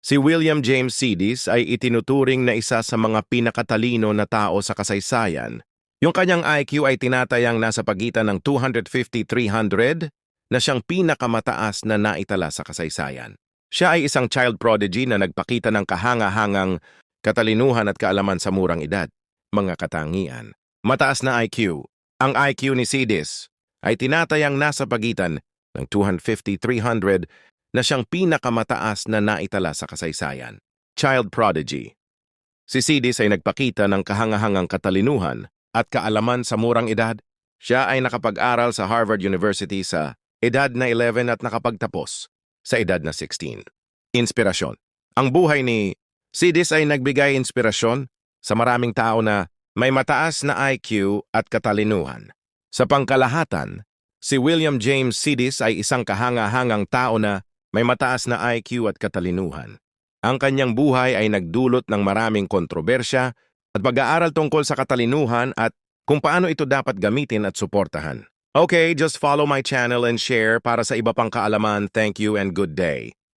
Si William James Sidis ay itinuturing na isa sa mga pinakatalino na tao sa kasaysayan. Yung kanyang IQ ay tinatayang nasa pagitan ng 250-300 na siyang pinakamataas na naitala sa kasaysayan. Siya ay isang child prodigy na nagpakita ng kahanga-hangang katalinuhan at kaalaman sa murang edad, mga katangian. Mataas na IQ. Ang IQ ni Sidis ay tinatayang nasa pagitan ng 250-300 na siyang pinakamataas na naitala sa kasaysayan. Child prodigy. Si Sidis ay nagpakita ng kahangahangang katalinuhan at kaalaman sa murang edad. Siya ay nakapag-aral sa Harvard University sa edad na 11 at nakapagtapos sa edad na 16. Inspirasyon. Ang buhay ni Sidis ay nagbigay inspirasyon sa maraming tao na may mataas na IQ at katalinuhan. Sa pangkalahatan, si William James Sidis ay isang kahanga-hangang tao na may mataas na IQ at katalinuhan. Ang kanyang buhay ay nagdulot ng maraming kontrobersya at pag-aaral tungkol sa katalinuhan at kung paano ito dapat gamitin at suportahan. Okay, just follow my channel and share para sa iba pang kaalaman. Thank you and good day.